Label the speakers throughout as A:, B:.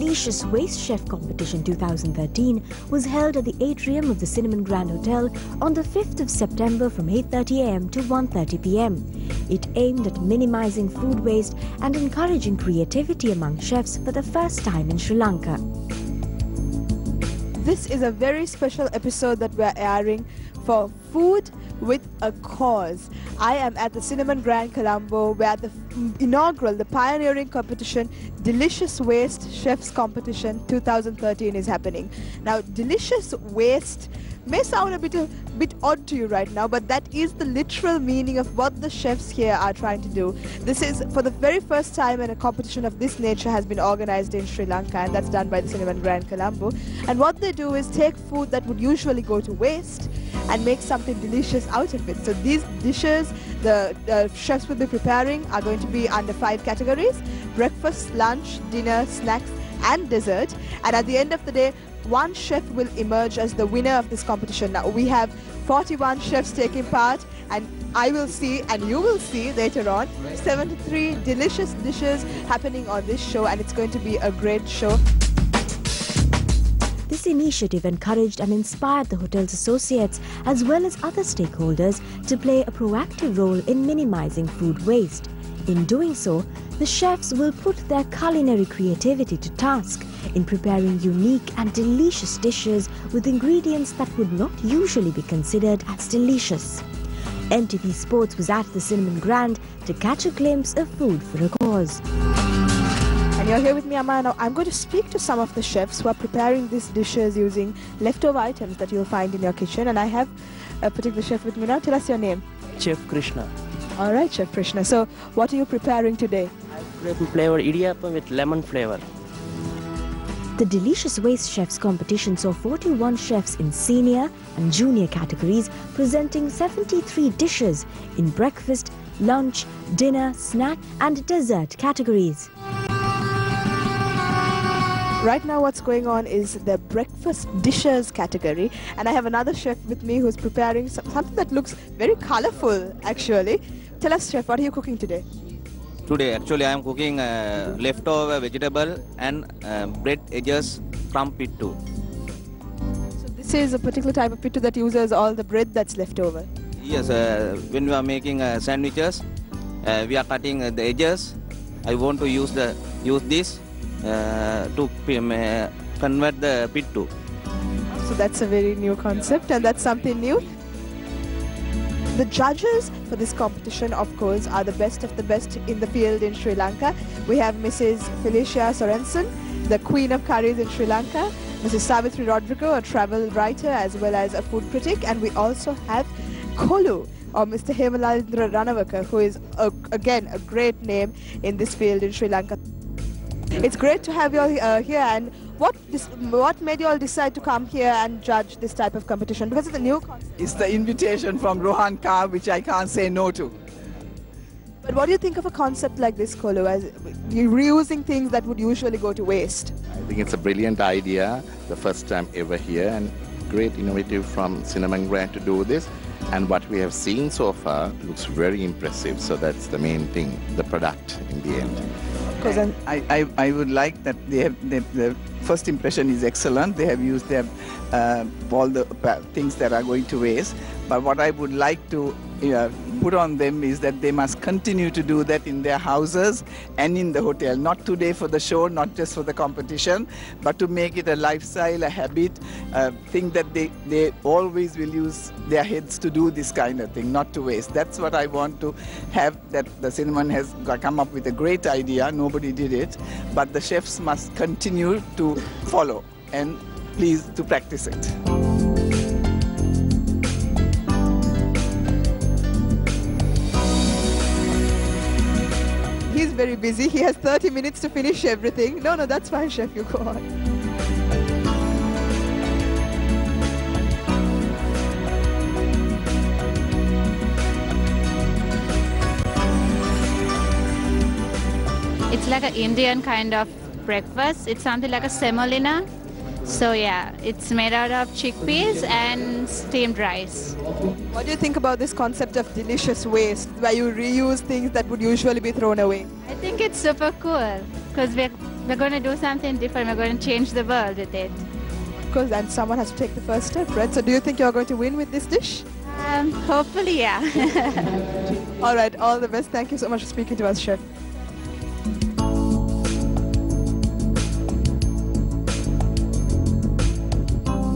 A: Delicious Waste Chef Competition 2013 was held at the atrium of the Cinnamon Grand Hotel on the 5th of September from 8:30 am to 1:30 pm. It aimed at minimizing food waste and encouraging creativity among chefs for the first time in Sri Lanka.
B: This is a very special episode that we're airing for Food with a Cause. I am at the Cinnamon Grand Colombo, where the inaugural, the pioneering competition, Delicious Waste Chefs Competition 2013 is happening. Now, delicious waste may sound a bit odd to you right now, but that is the literal meaning of what the chefs here are trying to do. This is for the very first time when a competition of this nature has been organized in Sri Lanka, and that's done by the Cinnamon Grand Colombo. And what they do is take food that would usually go to waste and make something delicious out of it. So these dishes the chefs will be preparing are going to be under 5 categories: breakfast, lunch, dinner, snacks and dessert. And at the end of the day, one chef will emerge as the winner of this competition. Now we have 41 chefs taking part, and I will see and you will see later on 73 delicious dishes happening on this show, and it's going to be a great show.
A: This initiative encouraged and inspired the hotel's associates as well as other stakeholders to play a proactive role in minimizing food waste. In doing so, the chefs will put their culinary creativity to task in preparing unique and delicious dishes with ingredients that would not usually be considered as delicious. NTV Sports was at the Cinnamon Grand to catch a glimpse of Food for a Cause.
B: And you're here with me, Amma. Now I'm going to speak to some of the chefs who are preparing these dishes using leftover items that you'll find in your kitchen. And I have a particular chef with me now. Tell us your name.
C: Chef Krishna.
B: All right, Chef Krishna. So what are you preparing today?
C: I'm flavored idiyappam with lemon flavor.
A: The Delicious Waste Chefs competition saw 41 chefs in senior and junior categories presenting 73 dishes in breakfast, lunch, dinner, snack and dessert categories.
B: Right now what's going on is the breakfast dishes category, and I have another chef with me who's preparing something that looks very colorful actually. Tell us, Chef, what are you cooking today?
D: Today actually I am cooking leftover vegetable and bread edges from pittu.
B: So this is a particular type of pittu that uses all the bread that's left over?
D: Yes, when we are making sandwiches, we are cutting the edges. I want to use this to convert the pittu.
B: So that's a very new concept, and that's something new. The judges for this competition, of course, are the best of the best in the field in Sri Lanka. We have Mrs. Felicia Sorensen, the queen of curries in Sri Lanka, Mrs. Savithri Rodrigo, a travel writer as well as a food critic, and we also have Koluu, or Mr. Hemalallindre Ranawake, who is, again, a great name in this field in Sri Lanka. It's great to have you all here, and what made you all decide to come here and judge this type of competition? Because it's a new concept.
E: It's the invitation from Rohan Kar, which I can't say no to.
B: But what do you think of a concept like this, Koluu, as you're reusing things that would usually go to waste?
F: I think it's a brilliant idea, the first time ever here, and great innovative from Cinnamon Grand to do this. And what we have seen so far looks very impressive, so that's the main thing, the product in the end.
E: And I would like that the first impression is excellent. They have used all the things that are going to waste. But what I would like to put on them is that they must continue to do that in their houses and in the hotel. Not today for the show, not just for the competition, but to make it a lifestyle, a habit, a thing that they always will use their heads to do this kind of thing, not to waste. That's what I want to have, that the Cinnamon has come up with a great idea. Nobody did it, but the chefs must continue to follow and please to practice it.
B: He's very busy. He has 30 minutes to finish everything. No, that's fine, Chef. You go on.
G: It's like an Indian kind of breakfast. It's something like a semolina. So yeah, it's made out of chickpeas and steamed rice.
B: What do you think about this concept of delicious waste, where you reuse things that would usually be thrown away?
G: I think it's super cool because we're We're going to do something different. We're going to change the world with it.
B: Of course, and someone has to take the first step, right? So do you think you're going to win with this dish?
G: Hopefully, yeah.
B: All right, all the best. Thank you so much for speaking to us, Chef.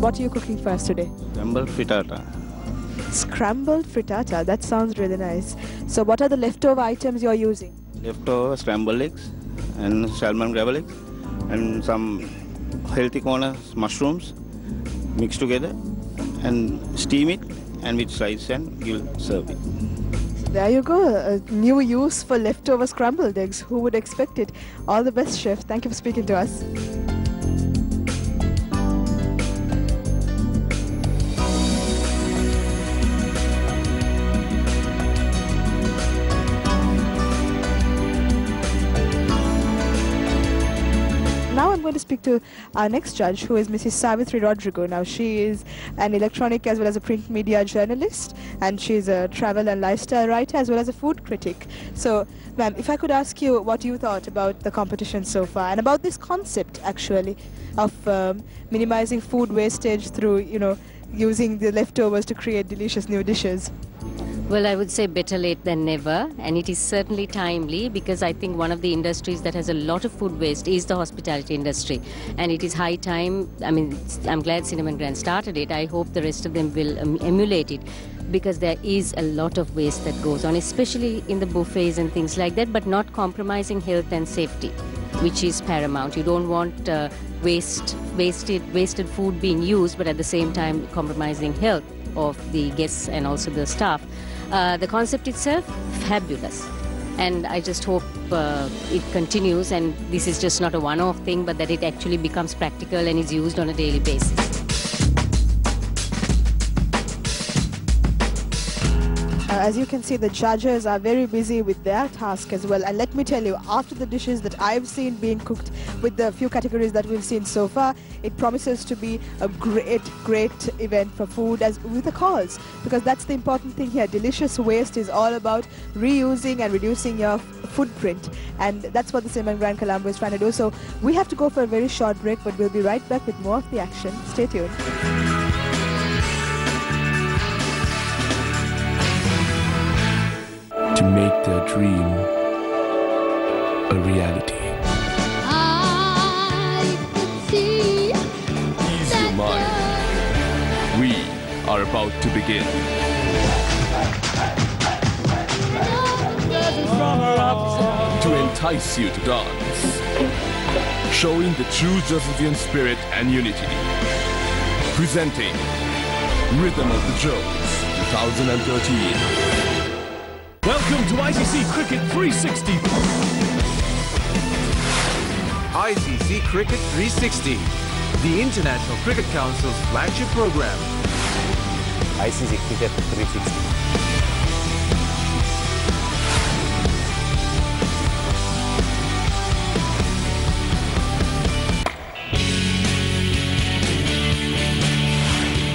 B: What are you cooking for us today?
D: Scrambled frittata.
B: Scrambled frittata. That sounds really nice. So what are the leftover items you're using?
D: Leftover scrambled eggs and salmon gravel eggs and some healthy corner mushrooms mixed together and steam it and with slice and you'll serve it.
B: There you go, a new use for leftover scrambled eggs. Who would expect it? All the best, Chef. Thank you for speaking to us. Now I'm going to speak to our next judge, who is Mrs. Savithri Rodrigo. Now, she is an electronic as well as a print media journalist, and she's a travel and lifestyle writer as well as a food critic. So, ma'am, if I could ask you what you thought about the competition so far and about this concept, actually, of minimizing food wastage through, using the leftovers to create delicious new dishes.
H: Well, I would say better late than never, and it is certainly timely because I think one of the industries that has a lot of food waste is the hospitality industry, and it is high time. I mean, I'm glad Cinnamon Grand started it. I hope the rest of them will emulate it, because there is a lot of waste that goes on, especially in the buffets and things like that, but not compromising health and safety, which is paramount. You don't want wasted food being used, but at the same time compromising health of the guests and also the staff. The concept itself, fabulous. And I just hope it continues, and this is just not a one-off thing, but that it actually becomes practical and is used on a daily basis.
B: As you can see, the judges are very busy with their task as well. And let me tell you, after the dishes that I've seen being cooked with the few categories that we've seen so far, it promises to be a great event for food as with a cause. Because that's the important thing here. Delicious waste is all about reusing and reducing your footprint. And that's what the Cinnamon Grand Colombo is trying to do. So we have to go for a very short break, but we'll be right back with more of the action. Stay tuned.
I: To make their dream a reality.
J: I could see.
I: Ease your mind. We are about to begin. To entice you to dance. Showing the true Josephian spirit and unity. Presenting Rhythm of the Jones 2013. Welcome to ICC Cricket 360.
K: ICC Cricket 360, the International Cricket Council's flagship program.
L: ICC Cricket 360.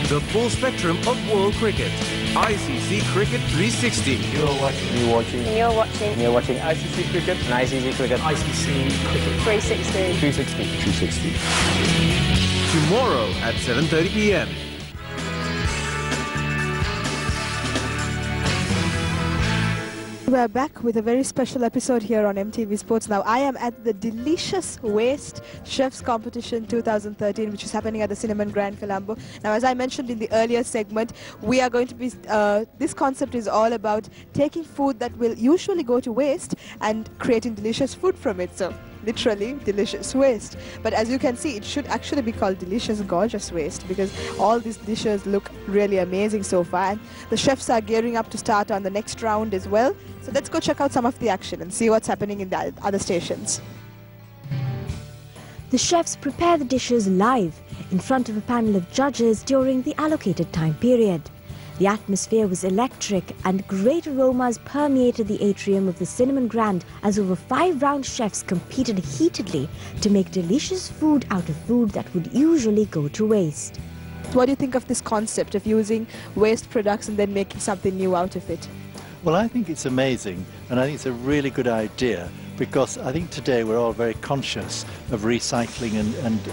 K: The full spectrum of world cricket. ICC Cricket 360.
L: You're watching. You're watching.
J: You're watching.
L: You're watching ICC Cricket. And ICC Cricket.
J: ICC Cricket 360.
L: 360. 360.
K: Tomorrow at 7:30 p.m.
B: We're back with a very special episode here on MTV Sports. Now, I am at the Delicious Waste Chefs Competition 2013, which is happening at the Cinnamon Grand Colombo. Now, as I mentioned in the earlier segment, we are going to be, this concept is all about taking food that will usually go to waste and creating delicious food from it. So, literally delicious waste. But as you can see, it should actually be called delicious gorgeous waste, because all these dishes look really amazing so far, and the chefs are gearing up to start on the next round as well. So let's go check out some of the action and see what's happening in the other stations.
A: The chefs prepare the dishes live in front of a panel of judges during the allocated time period. The atmosphere was electric, and great aromas permeated the atrium of the Cinnamon Grand as over 5 round chefs competed heatedly to make delicious food out of food that would usually go to waste.
B: What do you think of this concept of using waste products and then making something new out of it?
M: Well, I think it's amazing, and I think it's a really good idea. because I think today we're all very conscious of recycling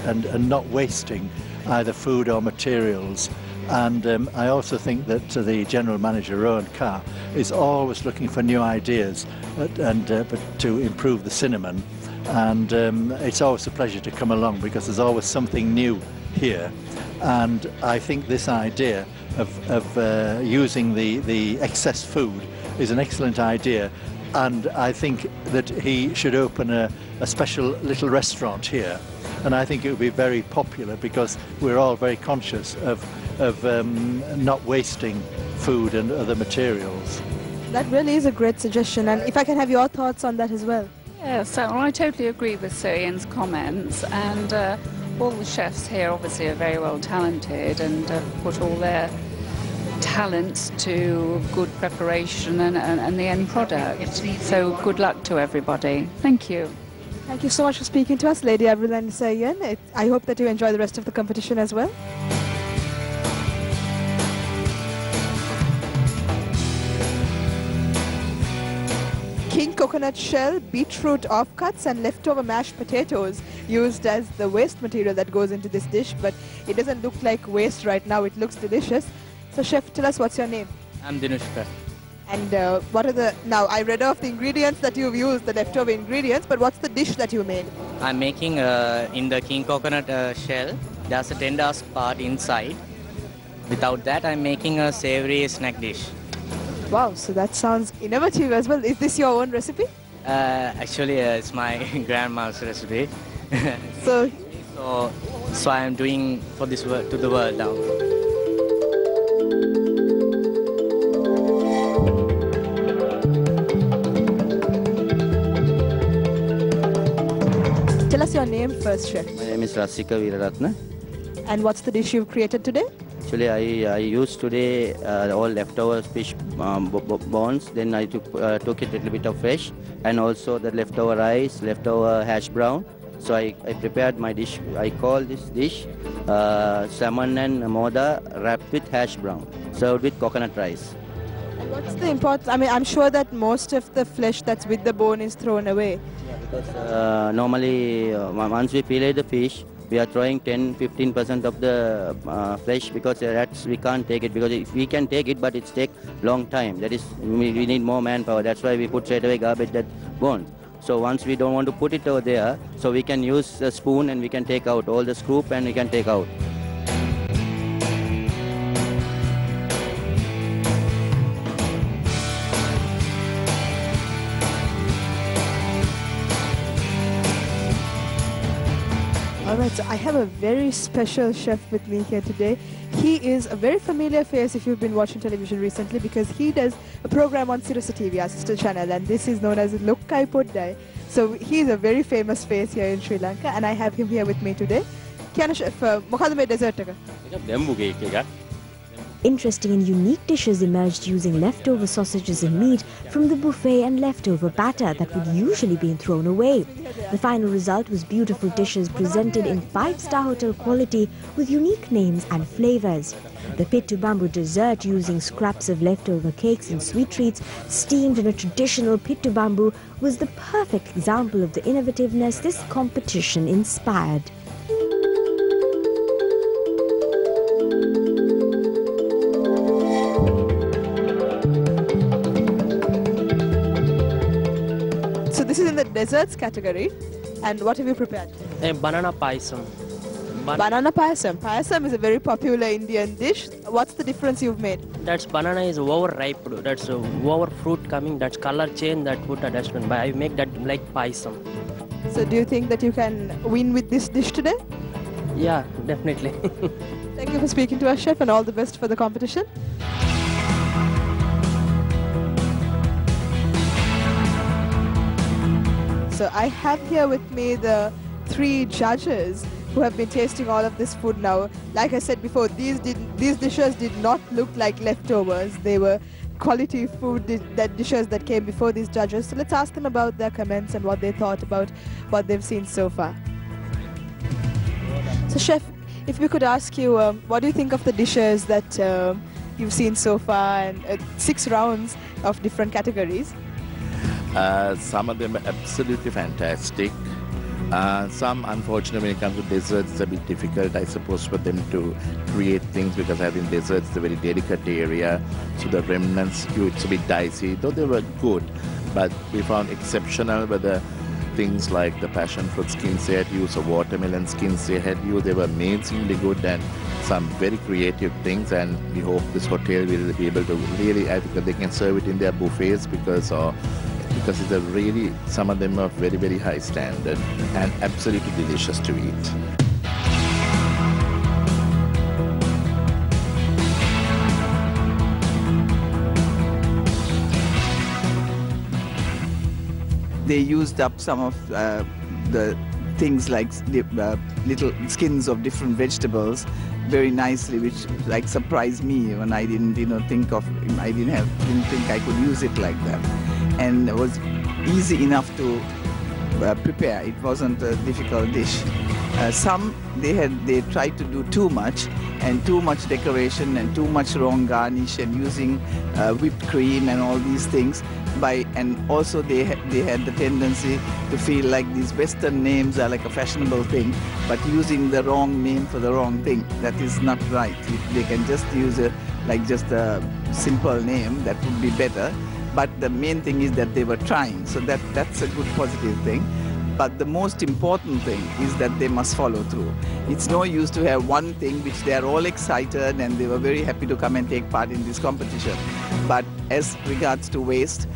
M: and not wasting either food or materials. And I also think that the General Manager, Rowan Carr, is always looking for new ideas but to improve the cinnamon. And it's always a pleasure to come along because there's always something new here. And I think this idea of using the excess food is an excellent idea. And I think that he should open a special little restaurant here. And I think it would be very popular because we're all very conscious of not wasting food and other materials.
B: That really is a great suggestion, and if I can have your thoughts on that as well.
N: Yeah, so I totally agree with Sir Ian's comments, and all the chefs here obviously are very well talented and put all their talents to good preparation and the end product. So good luck to everybody. Thank you.
B: Thank you so much for speaking to us, Lady Avril and Sir Ian. I hope that you enjoy the rest of the competition as well. King coconut shell, beetroot offcuts and leftover mashed potatoes used as the waste material that goes into this dish, but it doesn't look like waste right now, it looks delicious. So chef, tell us what's your name?
O: I'm Dinushka.
B: And what are the, now I read off the ingredients that you've used, the leftover ingredients, but what's the dish that you made?
O: I'm making in the king coconut shell, there's a tender part inside. Without that, I'm making a savory snack dish.
B: Wow, so that sounds innovative as well. Is this your own recipe?
O: Actually, it's my grandma's recipe.
B: So
O: I'm doing for this to the world now.
B: Tell us your name first, chef.
O: My name is Rasika Veeraratna.
B: And what's the dish you've created today?
O: Actually, I used today all leftover fish bones. Then I took it a little bit of fish and also the leftover rice, leftover hash brown. So I prepared my dish. I call this dish salmon and moda wrapped with hash brown, served with coconut rice.
B: And what's the importance? I mean, I'm sure that most of the flesh that's with the bone is thrown away.
O: Because normally, once we fillet the fish, we are throwing 10-15% of the flesh because that's, we can't take it, because if we can take it, but it takes long time. That is, we need more manpower. That's why we put straight away garbage that bone. So once we don't want to put it over there, so we can use a spoon and we can take out all the scoop and we can take out.
B: Alright, so I have a very special chef with me here today. He is a very familiar face if you've been watching television recently, because he does a program on Sirasa TV, our sister channel, and this is known as Lokkai Poddai. So he is a very famous face here in Sri Lanka, and I have him here with me today. Kiana chef, මොකද මේ dessert එක?
C: Bamboo cake එකක්.
A: Interesting and unique dishes emerged using leftover sausages and meat from the buffet and leftover batter that would usually be thrown away. The final result was beautiful dishes presented in 5-star hotel quality with unique names and flavors. The pittu bamboo dessert, using scraps of leftover cakes and sweet treats steamed in a traditional pittu bamboo, was the perfect example of the innovativeness this competition inspired.
B: So this is in the desserts category, and what have you prepared?
C: Banana paisam.
B: Banana paisam. Paisam is a very popular Indian dish. What's the difference you've made?
C: That's banana is overripe. That's over fruit coming. That's color change. That food attachment. But I make that like paisam.
B: So do you think that you can win with this dish today?
C: Yeah, definitely.
B: Thank you for speaking to us, chef, and all the best for the competition. So I have here with me the 3 judges who have been tasting all of this food now. Like I said before, these dishes did not look like leftovers. They were quality food dishes that came before these judges. So let's ask them about their comments and what they thought about what they've seen so far. So chef, if we could ask you, what do you think of the dishes that you've seen so far, and 6 rounds of different categories?
F: Some of them are absolutely fantastic. Some, unfortunately, when it comes to desserts, it's a bit difficult, I suppose, for them to create things because I think desserts is a very delicate area. So the remnants, it's a bit dicey, though they were good. But we found exceptional with the things like the passion fruit skins they had used, or watermelon skins they had used. They were amazingly good and some very creative things. And we hope this hotel will be able to really, I think they can serve it in their buffets because it's a really, some of them are very, very high standard and absolutely delicious to eat.
E: They used up some of the things like little skins of different vegetables very nicely, which like surprised me when I didn't think I could use it like that. And it was easy enough to prepare. It wasn't a difficult dish. Some they tried to do too much decoration and too much wrong garnish and using whipped cream and all these things. And also they had the tendency to feel like these Western names are like a fashionable thing, but using the wrong name for the wrong thing, that is not right. If they can just use just a simple name, that would be better. But the main thing is that they were trying, so that's a good positive thing. But the most important thing is that they must follow through. It's no use to have one thing which they are all excited and they were very happy to come and take part in this competition. But as regards to waste,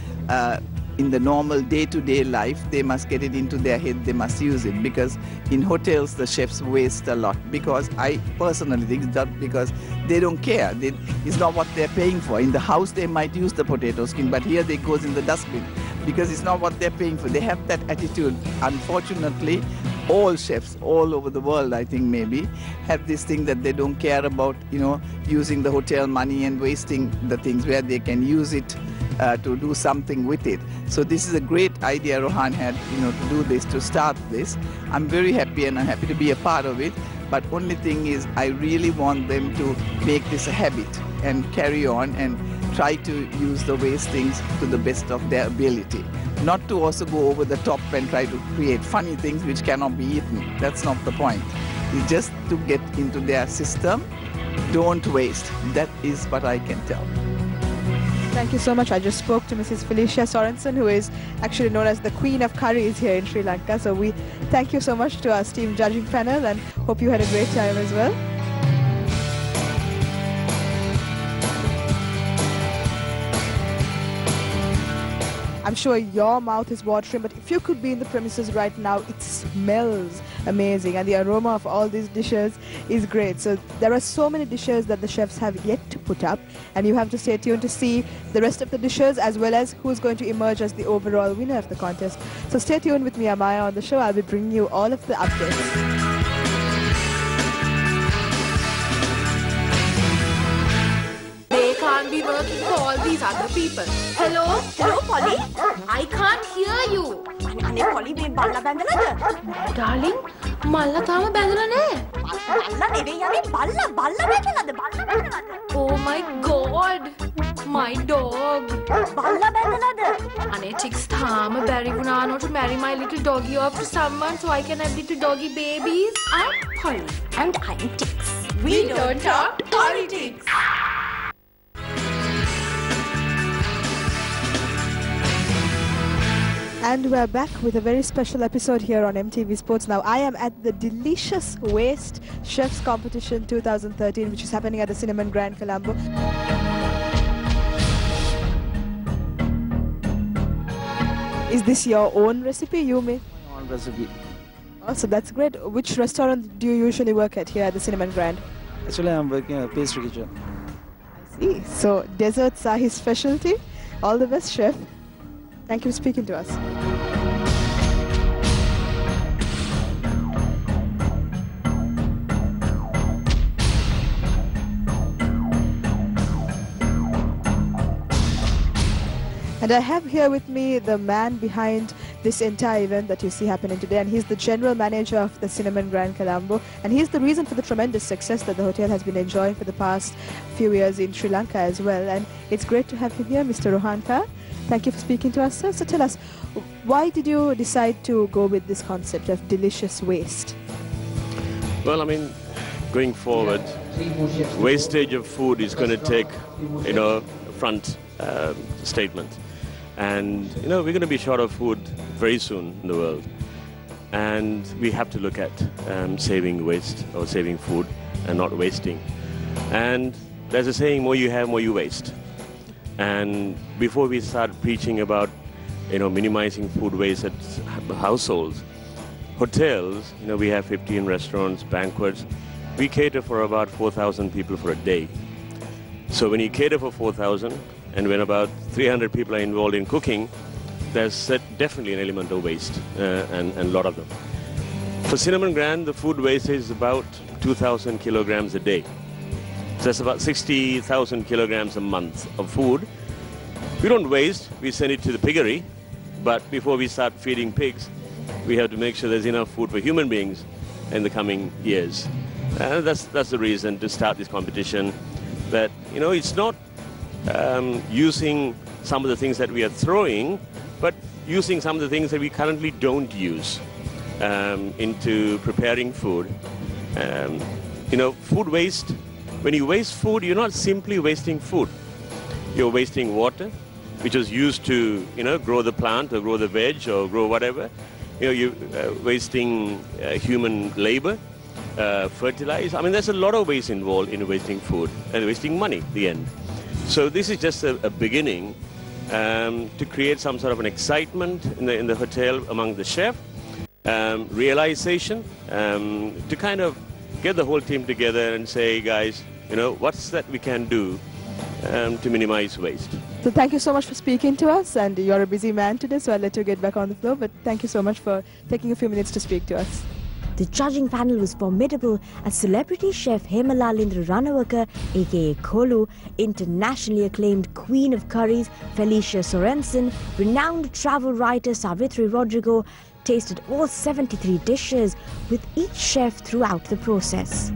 E: in the normal day-to-day life, they must get it into their head, they must use it, because in hotels the chefs waste a lot, because I personally think that because they don't care. It's not what they're paying for. In the house they might use the potato skin, but here they goes in the dustbin because it's not what they're paying for. They have that attitude. Unfortunately, all chefs all over the world, I think maybe, have this thing that they don't care about, using the hotel money and wasting the things where they can use it to do something with it. So this is a great idea Rohan had, to do this, to start this. I'm very happy and I'm happy to be a part of it. But only thing is, I really want them to make this a habit and carry on and try to use the waste things to the best of their ability. Not to also go over the top and try to create funny things which cannot be eaten. That's not the point. It's just to get into their system. Don't waste. That is what I can tell.
B: Thank you so much. I just spoke to Mrs. Felicia Sorensen, who is actually known as the Queen of Curries here in Sri Lanka. So we thank you so much to our esteemed judging panel and hope you had a great time as well. I'm sure your mouth is watering, but if you could be in the premises right now, it smells amazing and the aroma of all these dishes is great. So there are so many dishes that the chefs have yet to put up, and you have to stay tuned to see the rest of the dishes as well as who's going to emerge as the overall winner of the contest. So stay tuned with me, Amaya, on the show. I'll be bringing you all of the updates.
P: Can't be working for all these other people. Hello? Hello, Polly? I can't hear you. Ane Polly, me balla bandalada. Darling, malla thama bandala ne. Balla neveyi ane balla bandalada. Oh my god. My dog. Balla bandalada. Ane chicks thama bari vunano to marry my little doggy off to someone so I can have little doggy babies. I'm Polly. And I'm Tix. We don't talk politics.
B: And we're back with a very special episode here on MTV Sports. Now, I am at the Delicious Waste Chefs Competition 2013, which is happening at the Cinnamon Grand Colombo. Is this your own recipe, you made?
Q: My own recipe.
B: Oh, so that's great. Which restaurant do you usually work at here at the Cinnamon Grand?
Q: Actually, I'm working at a pastry kitchen.
B: I see. So desserts are his specialty. All the best, chef. Thank you for speaking to us. And I have here with me the man behind this entire event that you see happening today, and he's the general manager of the Cinnamon Grand Colombo, and he's the reason for the tremendous success that the hotel has been enjoying for the past few years in Sri Lanka as well. And it's great to have him here, Mr. Rohan Kar. Thank you for speaking to us, sir. So tell us, why did you decide to go with this concept of delicious waste?
R: Well, I mean, going forward, wastage of food is going to take, a front statement. And, we're going to be short of food very soon in the world. And we have to look at saving waste or saving food and not wasting. And there's a saying, more you have, more you waste. And before we start preaching about, minimizing food waste at households, hotels, we have 15 restaurants, banquets. We cater for about 4,000 people for a day. So when you cater for 4,000, and when about 300 people are involved in cooking, there's definitely an element of waste, and a lot of them. For Cinnamon Grand, the food waste is about 2,000 kilograms a day. So that's about 60,000 kilograms a month of food. We don't waste, we send it to the piggery, but before we start feeding pigs, we have to make sure there's enough food for human beings in the coming years. And that's the reason to start this competition, that, it's not using some of the things that we are throwing, but using some of the things that we currently don't use into preparing food. Food waste, when you waste food, you're not simply wasting food. You're wasting water, which was used to, grow the plant or grow the veg or grow whatever. You're wasting human labor, fertilizer. I mean, there's a lot of waste involved in wasting food and wasting money at the end. So this is just a beginning to create some sort of an excitement in the hotel among the chef, realization, to kind of get the whole team together and say, guys, what's that we can do to minimize waste.
B: So thank you so much for speaking to us, and you're a busy man today, so I'll let you get back on the floor, but thank you so much for taking a few minutes to speak to us.
A: The judging panel was formidable as celebrity chef Hemalallindre Ranawake, aka Koluu, internationally acclaimed queen of curries Felicia Sorensen, renowned travel writer Savithri Rodrigo tasted all 73 dishes with each chef throughout the process.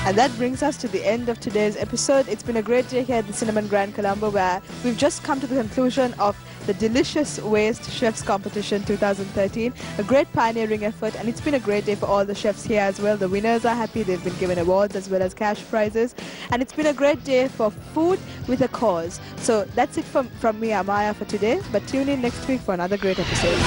B: And that brings us to the end of today's episode. It's been a great day here at the Cinnamon Grand Colombo, where we've just come to the conclusion of the Delicious Waste Chefs Competition 2013. A great pioneering effort, and it's been a great day for all the chefs here as well. The winners are happy. They've been given awards as well as cash prizes. And it's been a great day for food with a cause. So that's it from me, Amaya, for today. But tune in next week for another great episode.